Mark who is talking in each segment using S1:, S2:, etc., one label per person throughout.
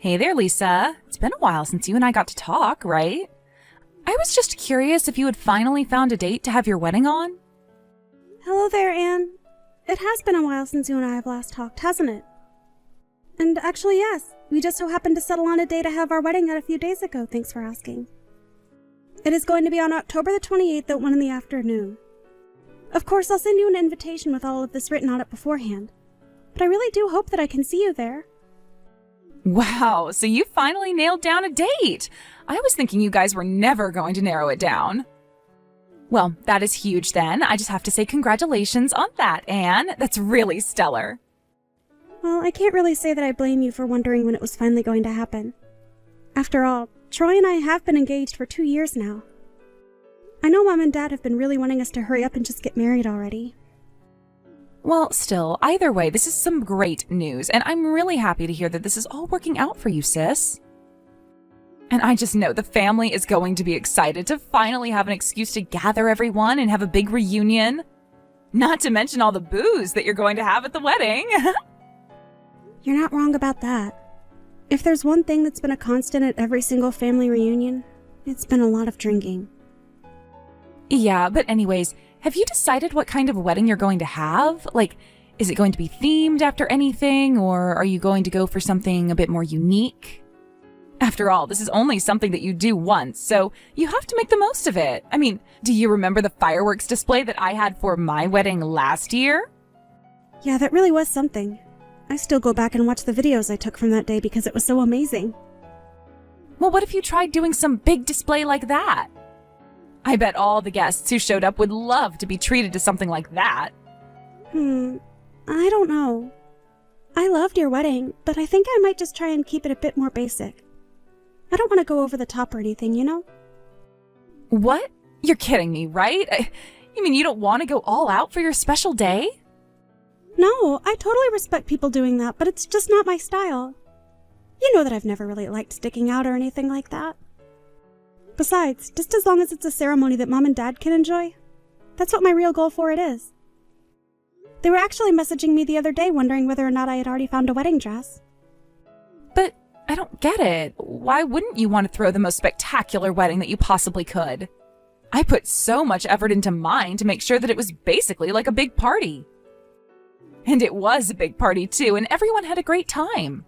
S1: Hey there, Lisa. It's been a while since you and I got to talk, right? I was just curious if you had finally found a date to have your wedding on.
S2: Hello there, Anne. It has been a while since you and I have last talked, hasn't it? And actually, yes, we just so happened to settle on a day to have our wedding at a few days ago, thanks for asking. It is going to be on October the 28th at 1 in the afternoon. Of course, I'll send you an invitation with all of this written on it beforehand. But I really do hope that I can see you there.
S1: Wow, so you finally nailed down a date. I was thinking you guys were never going to narrow it down. Well, that is huge then. I just have to say congratulations on that, Anne. That's really stellar.
S2: Well, I can't really say that I blame you for wondering when it was finally going to happen. After all, Troy and I have been engaged for 2 years now. I know Mom and Dad have been really wanting us to hurry up and just get married already.
S1: Well, still, either way, this is some great news, and I'm really happy to hear that this is all working out for you, sis. And I just know the family is going to be excited to finally have an excuse to gather everyone and have a big reunion. Not to mention all the booze that you're going to have at the wedding.
S2: You're not wrong about that. If there's one thing that's been a constant at every single family reunion, it's been a lot of drinking.
S1: Yeah, but anyways, have you decided what kind of wedding you're going to have? Like, is it going to be themed after anything, or are you going to go for something a bit more unique? After all, this is only something that you do once, so you have to make the most of it. I mean, do you remember the fireworks display that I had for my wedding last year?
S2: Yeah, that really was something. I still go back and watch the videos I took from that day because it was so amazing.
S1: Well, what if you tried doing some big display like that? I bet all the guests who showed up would love to be treated to something like that.
S2: I don't know. I loved your wedding, but I think I might just try and keep it a bit more basic. I don't want to go over the top or anything, you know?
S1: What? You're kidding me, right? You mean you don't want to go all out for your special day?
S2: No, I totally respect people doing that, but it's just not my style. You know that I've never really liked sticking out or anything like that. Besides, just as long as it's a ceremony that Mom and Dad can enjoy, that's what my real goal for it is. They were actually messaging me the other day wondering whether or not I had already found a wedding dress.
S1: But I don't get it. Why wouldn't you want to throw the most spectacular wedding that you possibly could? I put so much effort into mine to make sure that it was basically like a big party. And it was a big party too, and everyone had a great time.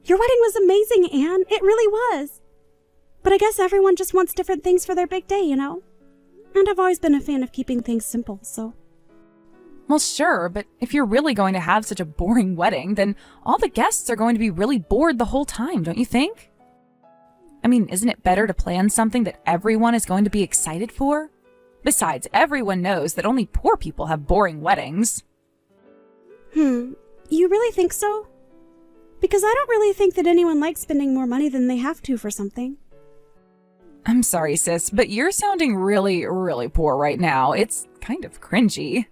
S2: Your wedding was amazing, Anne. It really was. But I guess everyone just wants different things for their big day, you know? And I've always been a fan of keeping things simple, so...
S1: Well, sure, but if you're really going to have such a boring wedding, then all the guests are going to be really bored the whole time, don't you think? I mean, isn't it better to plan something that everyone is going to be excited for? Besides, everyone knows that only poor people have boring weddings.
S2: You really think so? Because I don't really think that anyone likes spending more money than they have to for something.
S1: I'm sorry, sis, but you're sounding really, really poor right now. It's kind of cringy.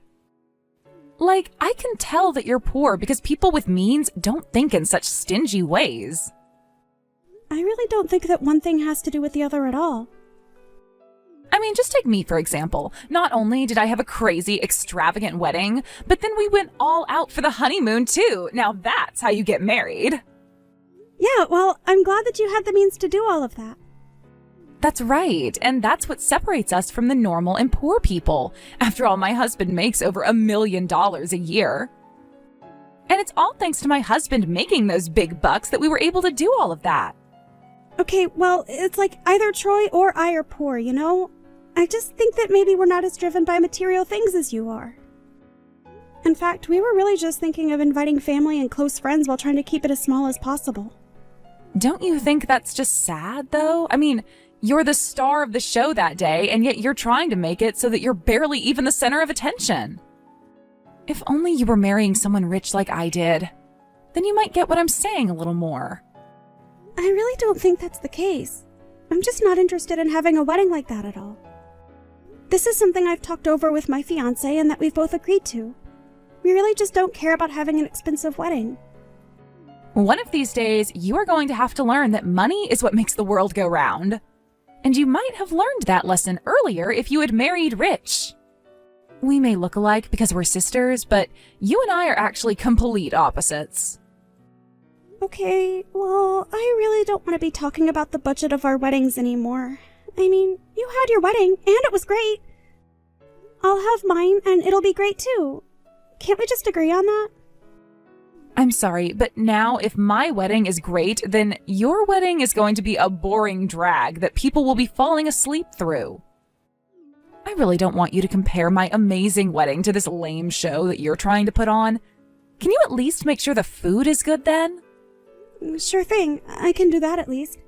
S1: Like, I can tell that you're poor because people with means don't think in such stingy ways.
S2: I really don't think that one thing has to do with the other at all.
S1: I mean, just take me, for example. Not only did I have a crazy, extravagant wedding, but then we went all out for the honeymoon, too. Now that's how you get married.
S2: Yeah, well, I'm glad that you had the means to do all of that.
S1: That's right, and that's what separates us from the normal and poor people. After all, my husband makes over $1 million a year. And it's all thanks to my husband making those big bucks that we were able to do all of that.
S2: Okay, well, it's like either Troy or I are poor, you know? I just think that maybe we're not as driven by material things as you are. In fact, we were really just thinking of inviting family and close friends while trying to keep it as small as possible.
S1: Don't you think that's just sad, though? I mean, you're the star of the show that day, and yet you're trying to make it so that you're barely even the center of attention. If only you were marrying someone rich like I did, then you might get what I'm saying a little more.
S2: I really don't think that's the case. I'm just not interested in having a wedding like that at all. This is something I've talked over with my fiancé and that we've both agreed to. We really just don't care about having an expensive wedding.
S1: One of these days, you are going to have to learn that money is what makes the world go round. And you might have learned that lesson earlier if you had married rich. We may look alike because we're sisters, but you and I are actually complete opposites.
S2: Okay, well, I really don't want to be talking about the budget of our weddings anymore. I mean, you had your wedding, and it was great. I'll have mine, and it'll be great too. Can't we just agree on that?
S1: I'm sorry, but now if my wedding is great, then your wedding is going to be a boring drag that people will be falling asleep through. I really don't want you to compare my amazing wedding to this lame show that you're trying to put on. Can you at least make sure the food is good then?
S2: Sure thing. I can do that at least.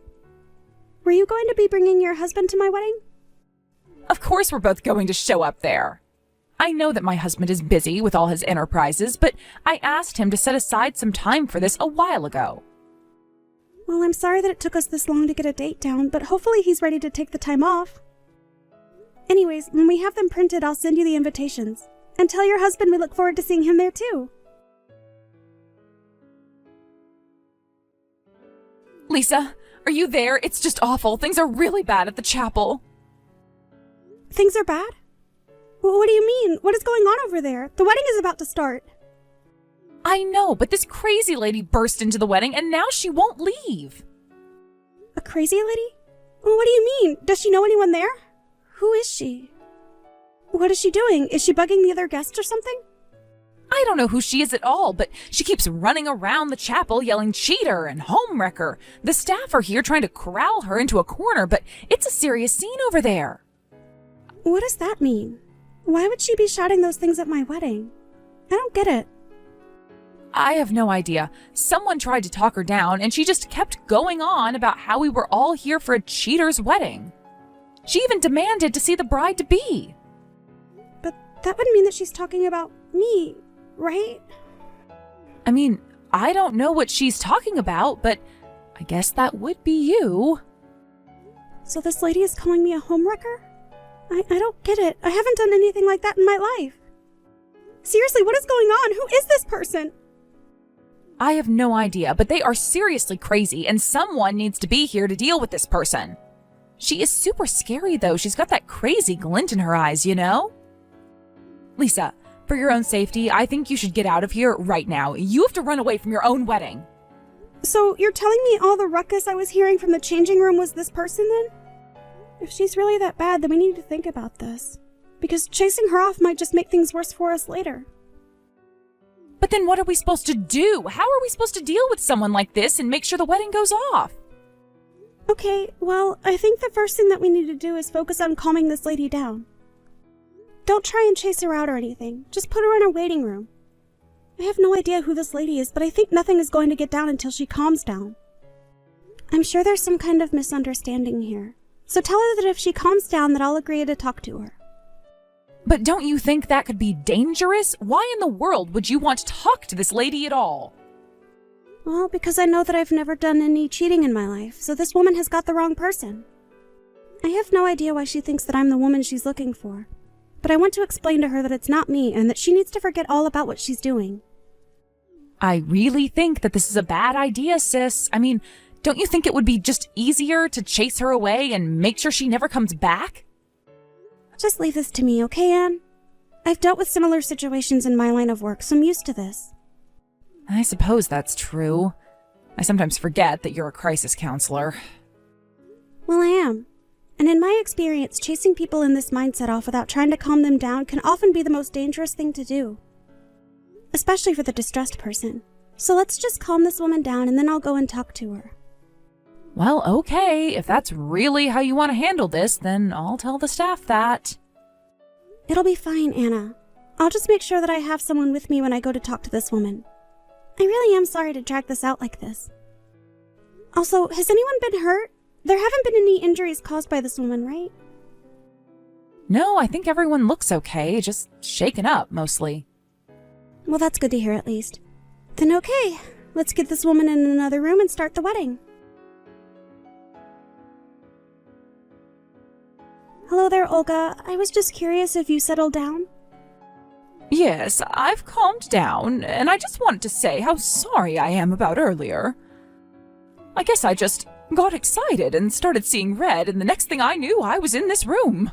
S2: Were you going to be bringing your husband to my wedding?
S1: Of course we're both going to show up there. I know that my husband is busy with all his enterprises, but I asked him to set aside some time for this a while ago.
S2: Well, I'm sorry that it took us this long to get a date down, but hopefully he's ready to take the time off. Anyways, when we have them printed, I'll send you the invitations. And tell your husband we look forward to seeing him there too.
S1: Lisa, are you there? It's just awful. Things are really bad at the chapel.
S2: Things are bad? Well, what do you mean? What is going on over there? The wedding is about to start.
S1: I know, but this crazy lady burst into the wedding and now she won't leave.
S2: A crazy lady? Well, what do you mean? Does she know anyone there? Who is she? What is she doing? Is she bugging the other guests or something?
S1: I don't know who she is at all, but she keeps running around the chapel yelling cheater and homewrecker. The staff are here trying to corral her into a corner, but it's a serious scene over there.
S2: What does that mean? Why would she be shouting those things at my wedding? I don't get it.
S1: I have no idea. Someone tried to talk her down, and she just kept going on about how we were all here for a cheater's wedding. She even demanded to see the bride-to-be.
S2: But that would mean that she's talking about me, right?
S1: I mean, I don't know what she's talking about, but I guess that would be you.
S2: So this lady is calling me a homewrecker? I don't get it. I haven't done anything like that in my life. Seriously, what is going on? Who is this person?
S1: I have no idea, but they are seriously crazy, and someone needs to be here to deal with this person. She is super scary, though. She's got that crazy glint in her eyes, you know? Lisa, for your own safety, I think you should get out of here right now. You have to run away from your own wedding.
S2: So you're telling me all the ruckus I was hearing from the changing room was this person then? If she's really that bad, then we need to think about this. Because chasing her off might just make things worse for us later.
S1: But then what are we supposed to do? How are we supposed to deal with someone like this and make sure the wedding goes off?
S2: Okay, well, I think the first thing that we need to do is focus on calming this lady down. Don't try and chase her out or anything. Just put her in a waiting room. I have no idea who this lady is, but I think nothing is going to get down until she calms down. I'm sure there's some kind of misunderstanding here. So tell her that if she calms down, that I'll agree to talk to her.
S1: But don't you think that could be dangerous? Why in the world would you want to talk to this lady at all?
S2: Well, because I know that I've never done any cheating in my life, so this woman has got the wrong person. I have no idea why she thinks that I'm the woman she's looking for. But I want to explain to her that it's not me and that she needs to forget all about what she's doing.
S1: I really think that this is a bad idea, sis. I mean, don't you think it would be just easier to chase her away and make sure she never comes back?
S2: Just leave this to me, okay, Anne? I've dealt with similar situations in my line of work, so I'm used to this.
S1: I suppose that's true. I sometimes forget that you're a crisis counselor.
S2: Well, I am. And in my experience, chasing people in this mindset off without trying to calm them down can often be the most dangerous thing to do. Especially for the distressed person. So let's just calm this woman down and then I'll go and talk to her.
S1: Well, okay. If that's really how you want to handle this, then I'll tell the staff that.
S2: It'll be fine, Anna. I'll just make sure that I have someone with me when I go to talk to this woman. I really am sorry to drag this out like this. Also, has anyone been hurt? There haven't been any injuries caused by this woman, right?
S1: No, I think everyone looks okay, just shaken up mostly.
S2: Well, that's good to hear at least. Then okay, let's get this woman in another room and start the wedding. Hello there, Olga. I was just curious if you settled down.
S1: Yes, I've calmed down, and I just wanted to say how sorry I am about earlier. I guess I just got excited and started seeing red, and the next thing I knew, I was in this room.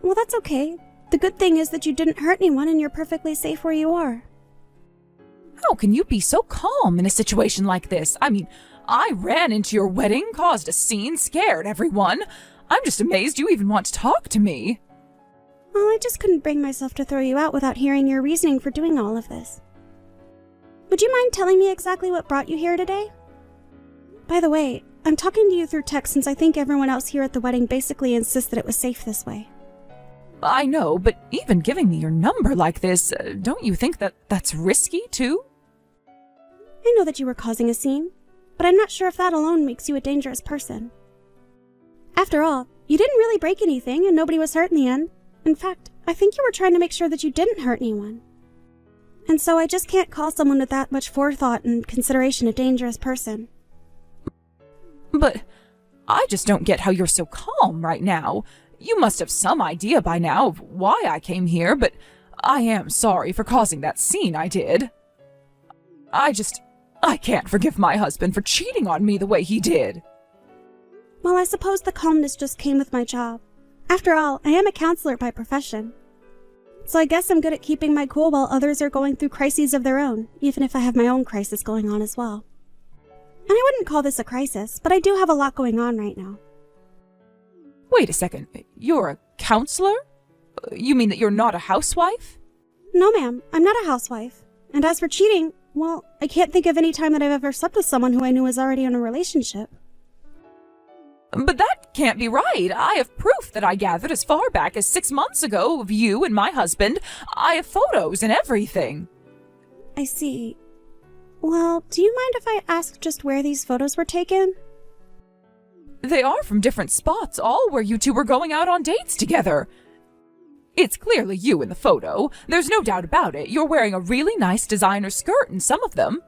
S2: Well, that's okay. The good thing is that you didn't hurt anyone and you're perfectly safe where you are.
S1: How can you be so calm in a situation like this? I mean, I ran into your wedding, caused a scene, scared everyone. I'm just amazed you even want to talk to me.
S2: Well, I just couldn't bring myself to throw you out without hearing your reasoning for doing all of this. Would you mind telling me exactly what brought you here today? By the way, I'm talking to you through text since I think everyone else here at the wedding basically insists that it was safe this way.
S1: I know, but even giving me your number like this, don't you think that that's risky too?
S2: I know that you were causing a scene, but I'm not sure if that alone makes you a dangerous person. After all, you didn't really break anything and nobody was hurt in the end. In fact, I think you were trying to make sure that you didn't hurt anyone. And so I just can't call someone with that much forethought and consideration a dangerous person.
S1: But I just don't get how you're so calm right now. You must have some idea by now of why I came here, but I am sorry for causing that scene I did. I can't forgive my husband for cheating on me the way he did.
S2: Well, I suppose the calmness just came with my job. After all, I am a counselor by profession. So I guess I'm good at keeping my cool while others are going through crises of their own, even if I have my own crisis going on as well. And I wouldn't call this a crisis, but I do have a lot going on right now.
S1: Wait a second, you're a counselor? You mean that you're not a housewife?
S2: No, ma'am, I'm not a housewife. And as for cheating, well, I can't think of any time that I've ever slept with someone who I knew was already in a relationship.
S1: But that can't be right. I have proof that I gathered as far back as 6 months ago of you and my husband. I have photos and everything.
S2: I see. Well, do you mind if I ask just where these photos were taken?
S1: They are from different spots, all where you two were going out on dates together. It's clearly you in the photo. There's no doubt about it. You're wearing a really nice designer skirt in some of them.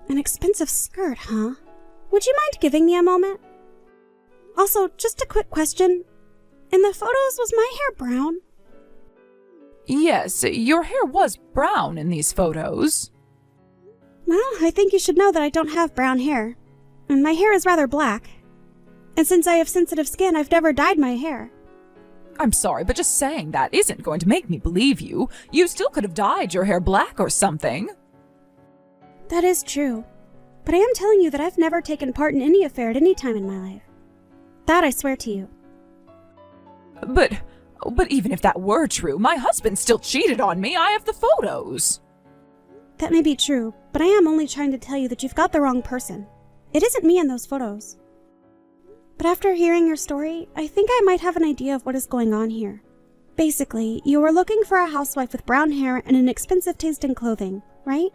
S2: An expensive skirt, huh? Would you mind giving me a moment? Also, just a quick question. In the photos, was my hair brown?
S1: Yes, your hair was brown in these photos.
S2: Well, I think you should know that I don't have brown hair. And my hair is rather black. And since I have sensitive skin, I've never dyed my hair.
S1: I'm sorry, but just saying that isn't going to make me believe you. You still could have dyed your hair black or something.
S2: That is true. But I am telling you that I've never taken part in any affair at any time in my life. That I swear to you.
S1: But even if that were true, my husband still cheated on me. I have the photos.
S2: That may be true, but I am only trying to tell you that you've got the wrong person. It isn't me in those photos. But after hearing your story, I think I might have an idea of what is going on here. Basically, you were looking for a housewife with brown hair and an expensive taste in clothing, right?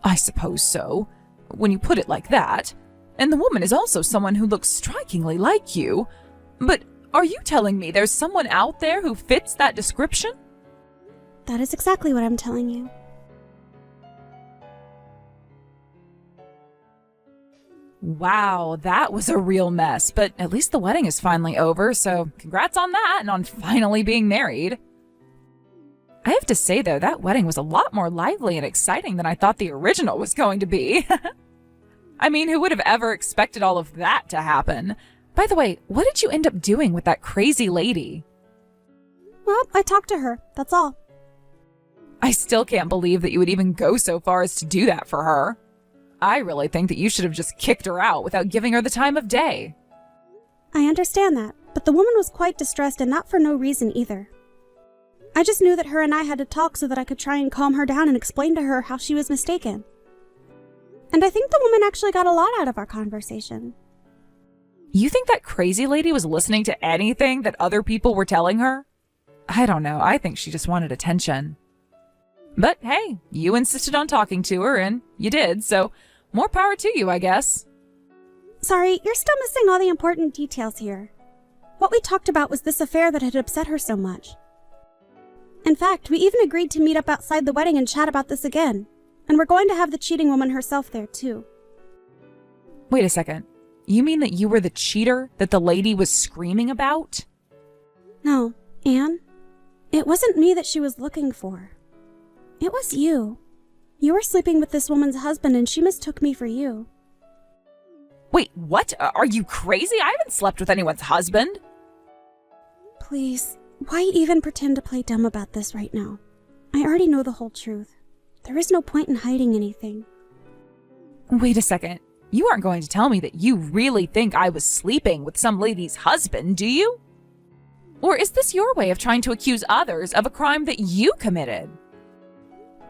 S1: I suppose so, when you put it like that. And the woman is also someone who looks strikingly like you. But are you telling me there's someone out there who fits that description?
S2: That is exactly what I'm telling you.
S1: Wow, that was a real mess, but at least the wedding is finally over, so congrats on that and on finally being married. I have to say, though, that wedding was a lot more lively and exciting than I thought the original was going to be. I mean, who would have ever expected all of that to happen? By the way, what did you end up doing with that crazy lady?
S2: Well, I talked to her, that's all.
S1: I still can't believe that you would even go so far as to do that for her. I really think that you should have just kicked her out without giving her the time of day.
S2: I understand that, but the woman was quite distressed and not for no reason either. I just knew that her and I had to talk so that I could try and calm her down and explain to her how she was mistaken. And I think the woman actually got a lot out of our conversation.
S1: You think that crazy lady was listening to anything that other people were telling her? I don't know. I think she just wanted attention. But hey, you insisted on talking to her, and you did, so more power to you, I guess.
S2: Sorry, you're still missing all the important details here. What we talked about was this affair that had upset her so much. In fact, we even agreed to meet up outside the wedding and chat about this again. And we're going to have the cheating woman herself there, too.
S1: Wait a second. You mean that you were the cheater that the lady was screaming about?
S2: No, Anne. It wasn't me that she was looking for. It was you. You were sleeping with this woman's husband and she mistook me for you.
S1: Wait, what? Are you crazy? I haven't slept with anyone's husband.
S2: Please, why even pretend to play dumb about this right now? I already know the whole truth. There is no point in hiding anything.
S1: Wait a second. You aren't going to tell me that you really think I was sleeping with some lady's husband, do you? Or is this your way of trying to accuse others of a crime that you committed?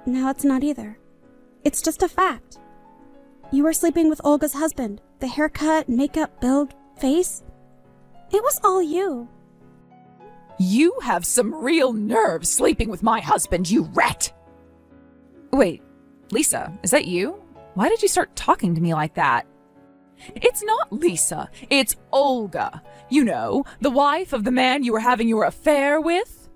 S2: No, it's not either. It's just a fact. You were sleeping with Olga's husband. The haircut, makeup, build, face. It was all you.
S1: You have some real nerve sleeping with my husband, you rat! Wait, Lisa, is that you? Why did you start talking to me like that? It's not Lisa, it's Olga. You know, the wife of the man you were having your affair with?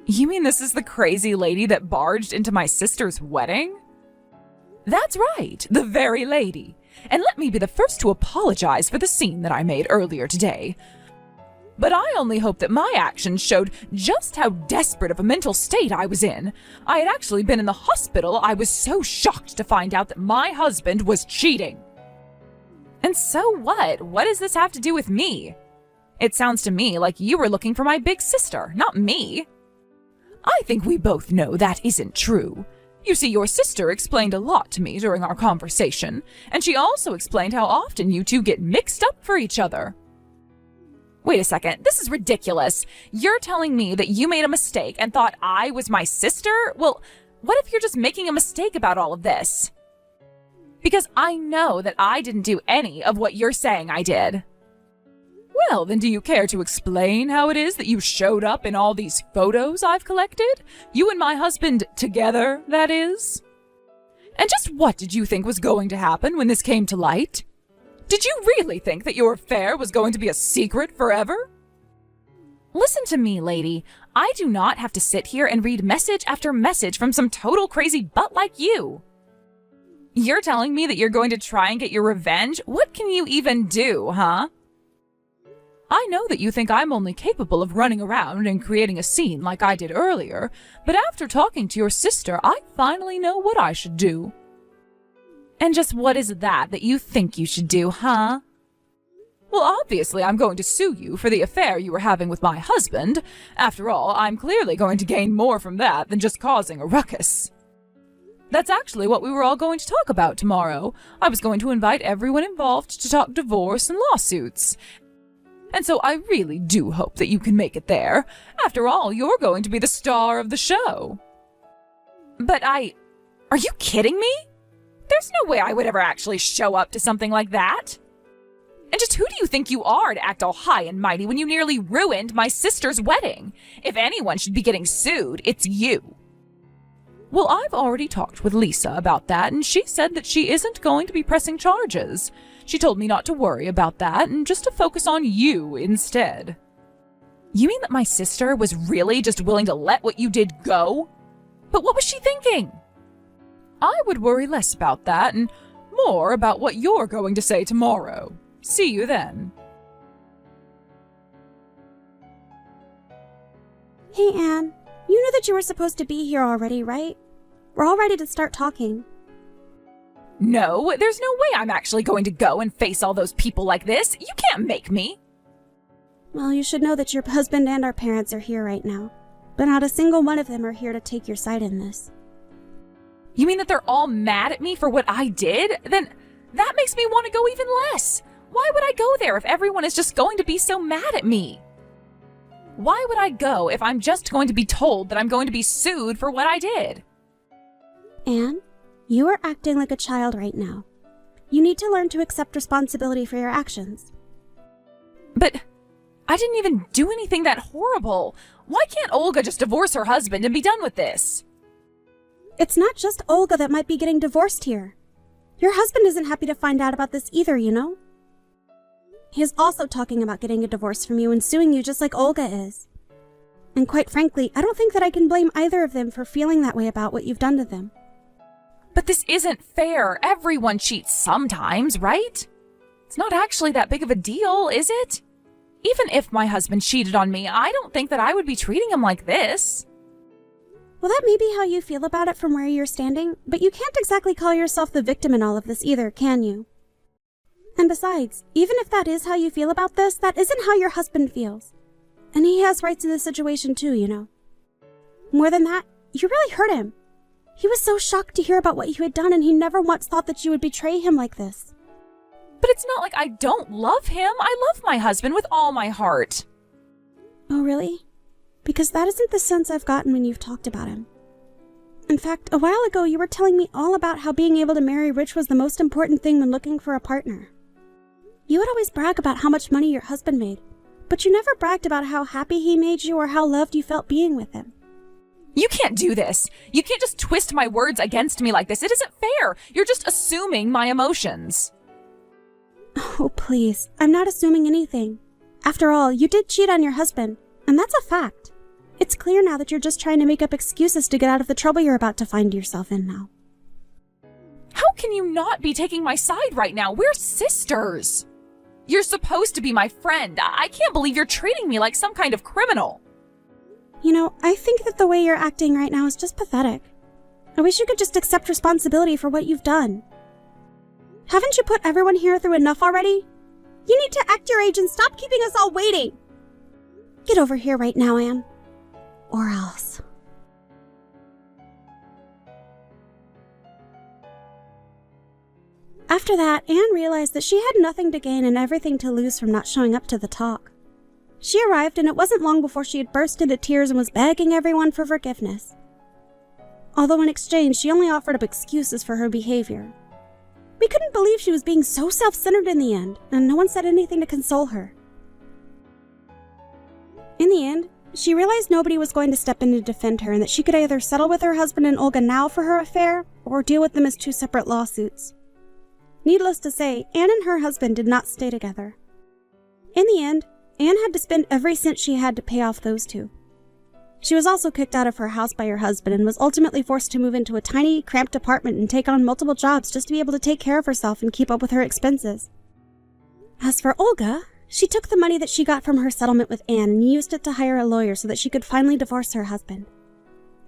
S1: You mean this is the crazy lady that barged into my sister's wedding? That's right, the very lady. And let me be the first to apologize for the scene that I made earlier today. But I only hope that my actions showed just how desperate of a mental state I was in. I had actually been in the hospital. I was so shocked to find out that my husband was cheating. And so what? What does this have to do with me? It sounds to me like you were looking for my big sister, not me. I think we both know that isn't true. You see, your sister explained a lot to me during our conversation, and she also explained how often you two get mixed up for each other. Wait a second, this is ridiculous. You're telling me that you made a mistake and thought I was my sister? Well, what if you're just making a mistake about all of this? Because I know that I didn't do any of what you're saying I did. Well, then do you care to explain how it is that you showed up in all these photos I've collected? You and my husband together, that is? And just what did you think was going to happen when this came to light? Did you really think that your affair was going to be a secret forever? Listen to me, lady. I do not have to sit here and read message after message from some total crazy butt like you. You're telling me that you're going to try and get your revenge? What can you even do, huh? I know that you think I'm only capable of running around and creating a scene like I did earlier, but after talking to your sister, I finally know what I should do. And just what is that you think you should do, huh? Well, obviously I'm going to sue you for the affair you were having with my husband. After all, I'm clearly going to gain more from that than just causing a ruckus. That's actually what we were all going to talk about tomorrow. I was going to invite everyone involved to talk divorce and lawsuits. And so I really do hope that you can make it there. After all, you're going to be the star of the show. But are you kidding me? There's no way I would ever actually show up to something like that. And just who do you think you are to act all high and mighty when you nearly ruined my sister's wedding? If anyone should be getting sued, it's you. Well, I've already talked with Lisa about that, and she said that she isn't going to be pressing charges. She told me not to worry about that and just to focus on you instead. You mean that my sister was really just willing to let what you did go? But what was she thinking? I would worry less about that and more about what you're going to say tomorrow. See you then.
S2: Hey, Anne. You knew that you were supposed to be here already, right? We're all ready to start talking.
S1: No, there's no way I'm actually going to go and face all those people like this. You can't make me.
S2: Well, you should know that your husband and our parents are here right now. But not a single one of them are here to take your side in this.
S1: You mean that they're all mad at me for what I did? Then that makes me want to go even less. Why would I go there if everyone is just going to be so mad at me? Why would I go if I'm just going to be told that I'm going to be sued for what I did?
S2: Anne, you are acting like a child right now. You need to learn to accept responsibility for your actions.
S1: But I didn't even do anything that horrible. Why can't Olga just divorce her husband and be done with this?
S2: It's not just Olga that might be getting divorced here. Your husband isn't happy to find out about this either, you know? He is also talking about getting a divorce from you and suing you just like Olga is. And quite frankly, I don't think that I can blame either of them for feeling that way about what you've done to them.
S1: But this isn't fair. Everyone cheats sometimes, right? It's not actually that big of a deal, is it? Even if my husband cheated on me, I don't think that I would be treating him like this.
S2: Well, that may be how you feel about it from where you're standing, but you can't exactly call yourself the victim in all of this either, can you? And besides, even if that is how you feel about this, that isn't how your husband feels. And he has rights in this situation too, you know. More than that, you really hurt him. He was so shocked to hear about what you had done, and he never once thought that you would betray him like this.
S1: But it's not like I don't love him. I love my husband with all my heart.
S2: Oh, really? Because that isn't the sense I've gotten when you've talked about him. In fact, a while ago you were telling me all about how being able to marry rich was the most important thing when looking for a partner. You would always brag about how much money your husband made, but you never bragged about how happy he made you or how loved you felt being with him.
S1: You can't do this. You can't just twist my words against me like this. It isn't fair. You're just assuming my emotions.
S2: Oh, please. I'm not assuming anything. After all, you did cheat on your husband, and that's a fact. It's clear now that you're just trying to make up excuses to get out of the trouble you're about to find yourself in now.
S1: How can you not be taking my side right now? We're sisters. You're supposed to be my friend. I can't believe you're treating me like some kind of criminal.
S2: You know, I think that the way you're acting right now is just pathetic. I wish you could just accept responsibility for what you've done. Haven't you put everyone here through enough already? You need to act your age and stop keeping us all waiting. Get over here right now, Anne. Or else. After that, Anne realized that she had nothing to gain and everything to lose from not showing up to the talk. She arrived, and it wasn't long before she had burst into tears and was begging everyone for forgiveness. Although in exchange, she only offered up excuses for her behavior. We couldn't believe she was being so self-centered in the end, and no one said anything to console her. In the end, she realized nobody was going to step in to defend her and that she could either settle with her husband and Olga now for her affair or deal with them as two separate lawsuits. Needless to say, Anne and her husband did not stay together. In the end, Anne had to spend every cent she had to pay off those two. She was also kicked out of her house by her husband and was ultimately forced to move into a tiny, cramped apartment and take on multiple jobs just to be able to take care of herself and keep up with her expenses. As for Olga, she took the money that she got from her settlement with Anne and used it to hire a lawyer so that she could finally divorce her husband.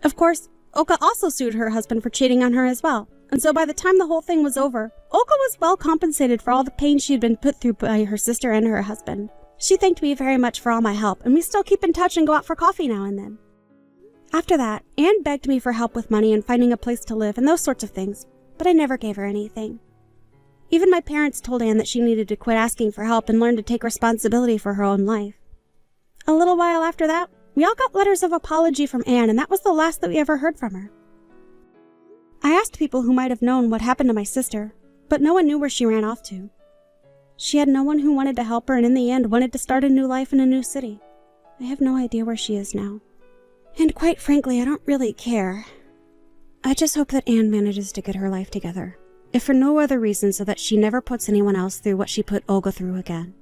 S2: Of course, Olga also sued her husband for cheating on her as well, and so by the time the whole thing was over, Olga was well compensated for all the pain she had been put through by her sister and her husband. She thanked me very much for all my help, and we still keep in touch and go out for coffee now and then. After that, Anne begged me for help with money and finding a place to live and those sorts of things, but I never gave her anything. Even my parents told Anne that she needed to quit asking for help and learn to take responsibility for her own life. A little while after that, we all got letters of apology from Anne, and that was the last that we ever heard from her. I asked people who might have known what happened to my sister, but no one knew where she ran off to. She had no one who wanted to help her, and in the end wanted to start a new life in a new city. I have no idea where she is now. And quite frankly, I don't really care. I just hope that Anne manages to get her life together, if for no other reason so that she never puts anyone else through what she put Olga through again.